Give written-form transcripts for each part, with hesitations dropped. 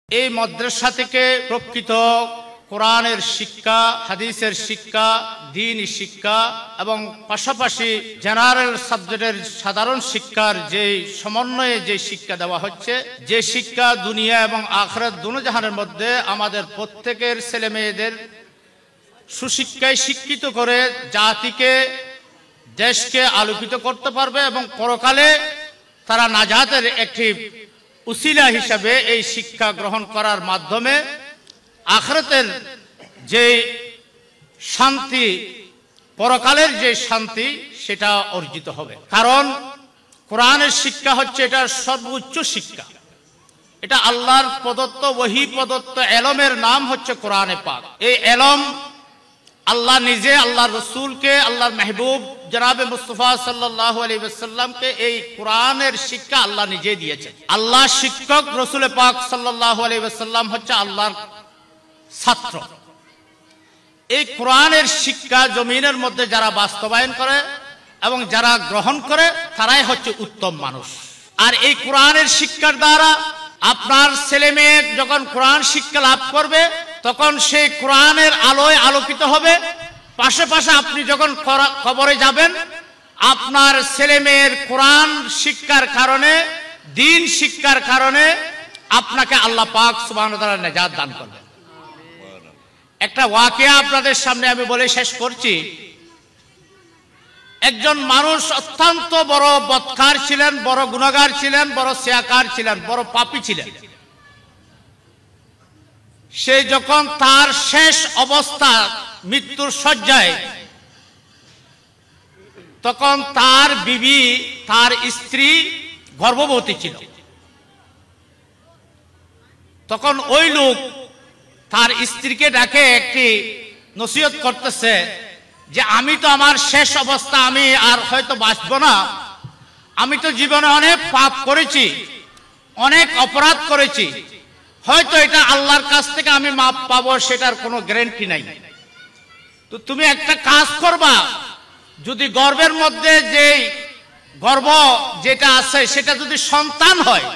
এই মাদ্রাসা থেকে প্রকৃত কোরআনের শিক্ষা, হাদিসের শিক্ষা, দ্বীনি শিক্ষা এবং পাশাপাশি জেনারেল সাবজেক্টের সাধারণ শিক্ষার যে সমন্বয়ে যে শিক্ষা দেওয়া হচ্ছে, যে শিক্ষা দুনিয়া এবং আখিরাত দুনো জাহানের মধ্যে আমাদের প্রত্যেকের ছেলে মেয়েদের সুশিক্ষায় শিক্ষিত করে জাতিকে, দেশকে আলোকিত করতে পারবে এবং পরকালে তারা নাজাতের একটি উসিলা হিসাবে এই শিক্ষা গ্রহণ করার মাধ্যমে আখিরাতের যে শান্তি, পরকালের যে শান্তি, সেটা অর্জিত হবে। কারণ কোরআনের শিক্ষা হচ্ছে এটা সর্বোচ্চ শিক্ষা। এটা আল্লাহর প্রদত্ত, ওহী প্রদত্ত এলমের নাম হচ্ছে কোরআনে পাক। এই এলম আল্লাহ নিজে আল্লাহর রসুলকে, আল্লাহর মেহবুব জনাবে মুস্তাফা সাল্লাল্লাহু আলাইহি ওয়াসাল্লামকে এই কোরআনের শিক্ষা আল্লাহ নিজে দিয়েছেন। আল্লাহ শিক্ষক, রসুল পাক সাল্লাল্লাহু আলাইহি ওয়াসাল্লাম হচ্ছে আল্লাহর ছাত্র। এই কোরআনের শিক্ষা জমিনের মধ্যে যারা বাস্তবায়ন করে এবং যারা গ্রহণ করে তারাই হচ্ছে উত্তম মানুষ। আর এই কোরআনের শিক্ষার দ্বারা আপনার ছেলে মেয়ে যখন কোরআন শিক্ষা লাভ করবে তখন সেই কোরআনের আলোয় আলোকিত হবে। পাশাপাশি আপনি যখন কবরে যাবেন, আপনার ছেলে মেয়ের কোরআন শিক্ষার কারণে, দ্বীন শিক্ষার কারণে আপনাকে আল্লাহ পাক সুবহানাহু ওয়া তাআলা নাজাত দান করবেন। একটা ওয়াকিয়া আপনাদের সামনে আমি বলে শেষ করছি। একজন মানুষ অত্যন্ত বড় বদকার ছিলেন, বড় গুনাহগার ছিলেন, বড় সিয়াকার ছিলেন, বড় পাপী ছিলেন। সে যখন তার শেষ অবস্থা, মৃত্যুর শয্যায়, তখন তার বিবি, তার স্ত্রী গর্ভবতী ছিল। তখন ওই লোক তার স্ত্রীকে ডাকে একটি নসিহত করতেছে যে আমি তো আমার শেষ অবস্থা, আমি আর হয়তো বাঁচব না, আমি তো জীবনে অনেক পাপ করেছি, অনেক অপরাধ করেছি, হয়তো এটা আল্লাহর কাছ থেকে আমি মাপ পাবো সেটার কোনো গ্যারান্টি নাই। তো তুমি একটা কাজ করবা, যদি গর্ভের মধ্যে যে গর্ভ যেটা আছে সেটা যদি সন্তান হয়,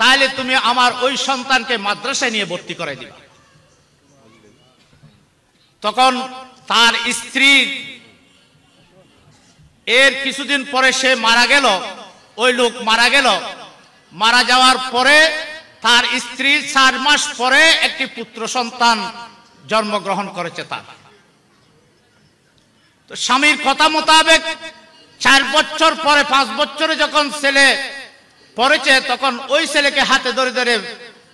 তাহলে তুমি আমার ওই সন্তানকে মাদ্রাসায় নিয়ে ভর্তি করে দিবা। তখন তার স্ত্রী এর কিছুদিন পরে সে মারা গেল, ওই লোক মারা গেল। মারা যাওয়ার পরে তার স্ত্রী 4 মাস পরে একটি পুত্র সন্তান জন্মগ্রহণ করেছে তার। তো স্বামীর কথা মোতাবেক 4 বছর পরে, 5 বছরে যখন ছেলে পড়েছে, তখন ওই ছেলেকে হাতে ধরে ধরে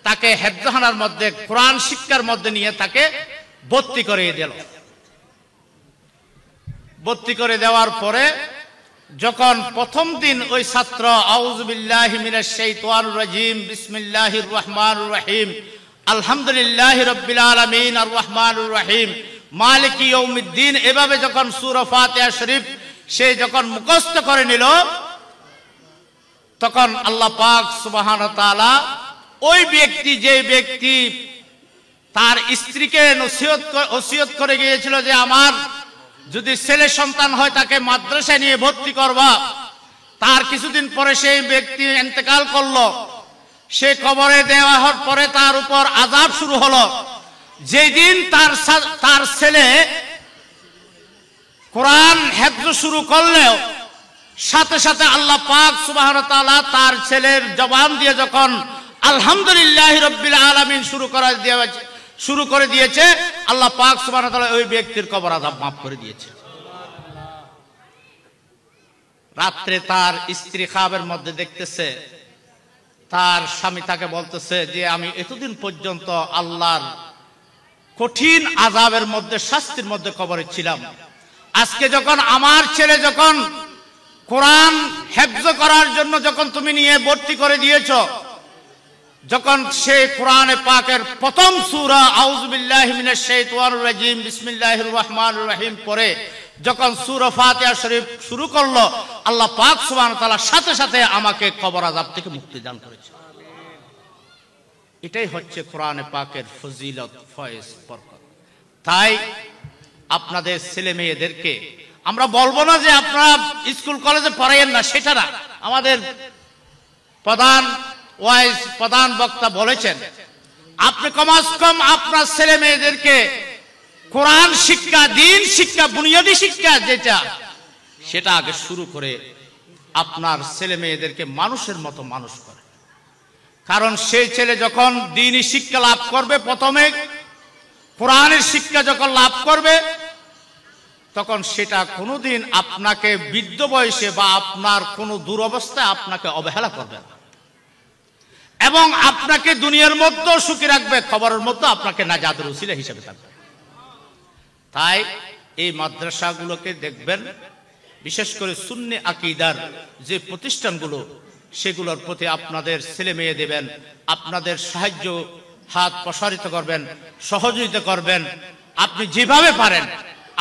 তাকে হেফজখানার মধ্যে, কোরআন শিক্ষার মধ্যে নিয়ে তাকে ভর্তি করে দিল। ভর্তি করে দেওয়ার পরে যখন প্রথম দিন ওই ছাত্র আউযু বিল্লাহি মিনাশ শাইতানির রাজিম বিসমিল্লাহির রহমানির রহিম আলহামদুলিল্লাহি রাব্বিল আলামিন আর রহমানির রহিম মালিকি ইয়াউমিদ্দিন এভাবে যখন সূরা ফাতিহা শরীফ সে যখন মুখস্থ করে নিল, তখন আল্লাহ পাক সুবহানাহু ওয়া তাআলা ওই ব্যক্তি, যে ব্যক্তি তার স্ত্রীকে ওসিয়ত করে গিয়েছিল যে আমার যদি ছেলে সন্তান হয় তাকে মাদ্রাসায় নিয়ে ভর্তি করবা, তার কিছুদিন পরে সেই ব্যক্তি ইন্তেকাল করলো। সে কবরে দেওয়া হওয়ার পরে তার উপর আযাব শুরু হলো। যেই দিন তার ছেলে কোরআন হেফজ শুরু করলেও সাথে সাথে আল্লাহ পাক সুবহানাহু ওয়া তাআলা তার ছেলের জবান দিয়ে যখন আলহামদুলিল্লাহি রাব্বিল আলামিন শুরু করে দিয়েছে, আল্লাহ পাক সুবহানাহু ওয়া তাআলা ওই ব্যক্তির কবর আযাব মাফ করে দিয়েছে। রাত্রে তার স্ত্রী খাবের মধ্যে দেখতেছে তার স্বামী তাকে বলতেছে যে আমি এতদিন পর্যন্ত আল্লাহর কঠিন আযাবের মধ্যে, শাস্তির মধ্যে কবরে ছিলাম, আজকে যখন আমার ছেলে যখন কোরআন হেফজ করার জন্য যখন তুমি নিয়ে ভর্তি করে দিয়েছো, যখন সে কোরআনে পাকের প্রথম সূরা আউযু বিল্লাহি মিনাশ শাইতানির রাজিম বিসমিল্লাহির রহমানির রহিম পড়ে যখন সূরা ফাতিহা শরীফ শুরু করলো, আল্লাহ পাক সুবহানাহু ওয়া তাআলা সাথে সাথে আমাকে কবর আযাব থেকে মুক্তি দান করেছে। এটাই হচ্ছে কোরআনে পাকের ফজিলত, ফয়েজ, বরকত। তাই আপনাদের ছেলে মেয়েদেরকে আমরা বলবো না যে আপনারা স্কুল কলেজে পড়াইয়েন না, সেটা না। আমাদের প্রধান বক্তা বলেছেন আপনি কমাস কম আপনার ছেলে মেয়েদেরকে কোরআন শিক্ষা, দ্বীন শিক্ষা, বুনিয়াদী শিক্ষা যেটা, সেটা আগে শুরু করে আপনার ছেলে মেয়েদেরকে মানুষের মতো মানুষ করে। কারণ সেই ছেলে যখন দ্বীনি শিক্ষা লাভ করবে, প্রথমে কোরআনের শিক্ষা যখন লাভ করবে, তখন সেটা কোনোদিন আপনাকে বৃদ্ধ বয়সে বা আপনার কোনো দুরবস্থায় আপনাকে অবহেলা করবে না, এবং আপনাকে দুনিয়ার মধ্যে সুখী রাখবে, খবরের মধ্যে আপনাকে নাজাতের উসিলা হিসেবে থাকবে। তাই এই মাদ্রাসাগুলোকে দেখবেন, বিশেষ করে সুন্নি আকীদার যে প্রতিষ্ঠানগুলো, সেগুলোর প্রতি আপনাদের ছেলে মেয়ে দেবেন, আপনাদের সাহায্য হাত প্রসারিত করবেন, সহযোগিতা করবেন। আপনি যেভাবে পারেন,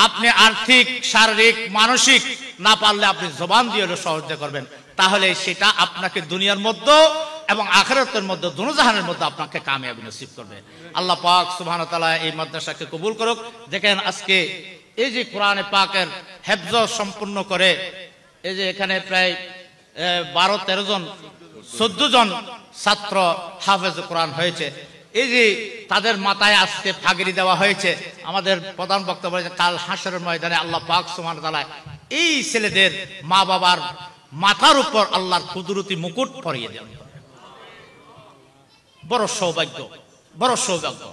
আপনি আর্থিক, শারীরিক, মানসিক, না পারলে আপনি জবান দিয়ে সহযোগিতা করবেন। তাহলে সেটা আপনাকে দুনিয়ার মধ্যে এবং আখিরাতের মধ্যে, দুনিয়ার মধ্যে আপনাকে কামিয়াবি নসিব করবে। আল্লাহ পাক সুবহানাহু ওয়া তাআলা এই মাদ্রাসাকে কবুল করুক। দেখেন আজকে এই যে কোরআনে পাকের হেফজ সম্পূর্ণ করে, এই যে এখানে প্রায় 12-13 জন 14 জন ছাত্র হাফেজ কোরআন হয়েছে। এই যে তাদের মাথায় আজকে ফাগড়ি দেওয়া হয়েছে, আমাদের প্রধান বক্তব্য হয়েছে কাল হাসরের ময়দানে আল্লাহ পাক সুবহানাহু ওয়া তাআলা এই ছেলেদের মা বাবার মাথার উপর আল্লাহর কুদরতি মুকুট পরিয়ে দেন। বড় সৌভাগ্য, বড় সৌভাগ্য।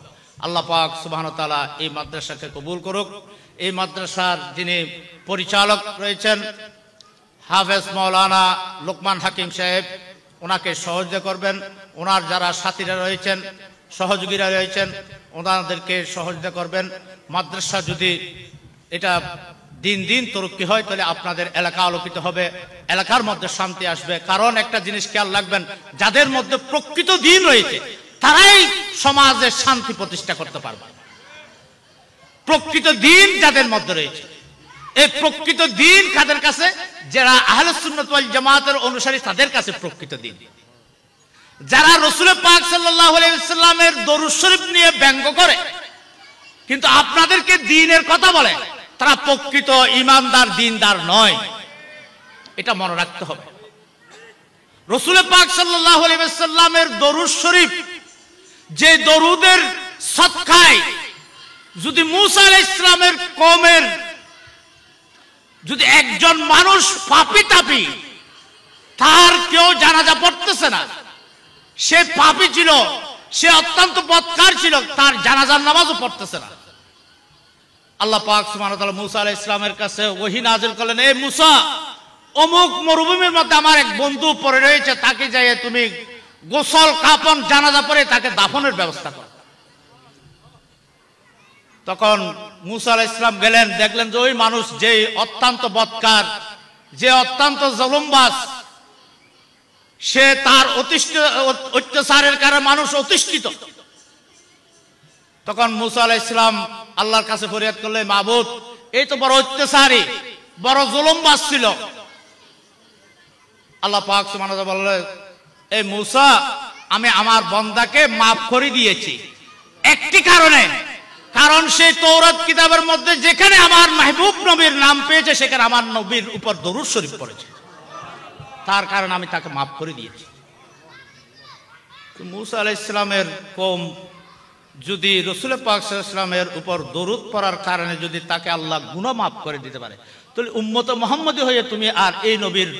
আল্লাহ পাক সুবহানাহু ওয়া তাআলা এই মাদ্রাসাকে কবুল করুক। এই মাদ্রাসার যিনি পরিচালক রয়েছেন হাফেজ মাওলানা লোকমান হাকিম সাহেব, ওনাকে সহযোগিতা করবেন। ওনার যারা সাথীরা রয়েছেন, সহযোগীরা রয়েছেন, ওনাদেরকে সহযোগিতা করবেন। মাদ্রাসা যদি এটা দিন দিন তরক্কি হয়, তাহলে আপনাদের এলাকা আলোকিত হবে, এলাকার মধ্যে শান্তি আসবে। কারণ একটা জিনিস খেয়াল রাখবেন, যাদের মধ্যে প্রকৃত দ্বীন রয়েছে তারাই সমাজে শান্তি প্রতিষ্ঠা করতে পারবে। প্রকৃত দ্বীন যাদের মধ্যে রয়েছে, এই প্রকৃত দ্বীন কাদের কাছে? যারা আহলে সুন্নাত ওয়াল জামাতের অনুসারী, তাদের কাছে প্রকৃত দ্বীন। যারা রাসূল পাক সাল্লাল্লাহু আলাইহি ওয়াসাল্লামের দরুদ শরীফ নিয়ে ব্যঙ্গ করে কিন্তু আপনাদেরকে দ্বীনের কথা বলে, তারা প্রকৃত ঈমানদার, দ্বীনদার নয়। এটা মনে রাখতে হবে। রাসূল পাক সাল্লাল্লাহু আলাইহি ওয়াসাল্লামের দরুদ শরীফ, যে দরুদের সদকায় যদি মূসা আলাইহিস সালামের কওমের যদি একজন মানুষ পাপী তাপী, তার কেউ জানাজা পড়তেছে না, সে পাপী ছিল, সে অত্যন্ত বদকার ছিল, তার জানাজার নামাজও পড়তেছে না। আল্লাহ পাক সুবহানাহু ওয়া তাআলা মূসা আলাইহিস সালামের কাছে ওহী নাযিল করলেন, এই মূসা, অমুক মরুভূমির মধ্যে আমার এক বন্ধু পড়ে রয়েছে, তাকে যাইয়ে তুমি গোসল কাফন জানাজা পড়ে তাকে দাফনের ব্যবস্থা করো। তখন মূসা আলাইহিস সালাম গেলেন, দেখলেন যে ওই মানুষ যে অত্যন্ত বদকার, যে অত্যন্ত জুলুমবাজ, সে তার অত্যাচারের কারণে মানুষ অতিষ্ঠিত। তখন মূসা আলাইহিস সালাম আল্লাহর কাছে ফরিয়াদ করলেন, মাবুদ, এই তো বড় অত্যাচারী, বড় জুলুমবাজ ছিল। আল্লাহ পাক সুবহানাহু ওয়া তাআলা বললেন, এই মূসা, আমি আমার বান্দাকে মাফ করে দিয়েছি একটি কারণে, কারণ সেই তৌরাত কিতাবের মধ্যে যেখানে আমার মাহবুব নবীর নাম পেয়েছে, সেখানে আমার নবীর উপর দরুদ শরীফ পড়েছে, তার কারণে আমি তাকে মাফ করে দিয়েছি। মূসা আলাইহিস সালামের কওম যদি রাসূল পাক সাল্লাল্লাহু আলাইহি ওয়াসাল্লামের উপর দরুদ পড়ার কারণে যদি তাকে আল্লাহ গুনাহ মাফ করে দিতে পারে, তাহলে উম্মতে মুহাম্মদী হয়ে তুমি আর এই নবীর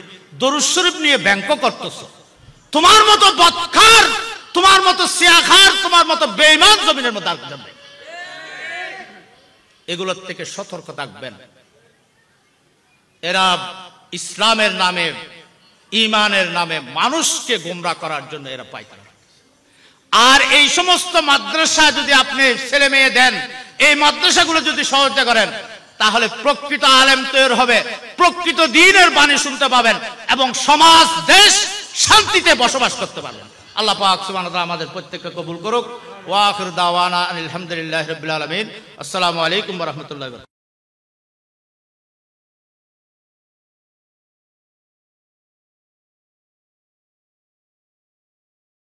দরুদ শরীফ নিয়ে ব্যঙ্গ করতেছো। তোমার মতো বদকার, তোমার মতো সিয়াখার, তোমার মতো বেঈমান জমিনের মধ্যে আর যাবে। এগুলোর থেকে সতর্ক থাকবেন। এরা ইসলামের নামে, ঈমানের নামে মানুষকে গোমরাহ করার জন্য এরা পায়তারা। আর এই সমস্ত মাদ্রাসা যদি আপনি ছেলে মেয়ে দেন, এই মাদ্রাসাগুলো যদি সহযোগিতা করেন, তাহলে প্রকৃত আলেম তৈরি হবে, প্রকৃত দ্বীনের বাণী শুনতে পাবেন, এবং সমাজ, দেশ শান্তিতে বসবাস করতে পারবেন। আল্লাহ পাক সুবহানাহু ওয়া তাআলা আমাদের প্রত্যেককে কবুল করুক। ওয়া আখিরু দাওয়ানা আলহামদুলিল্লাহি রাব্বিল আলামিন। আসসালামু আলাইকুম ওয়া রাহমাতুল্লাহি ওয়া বারাকাতুহু।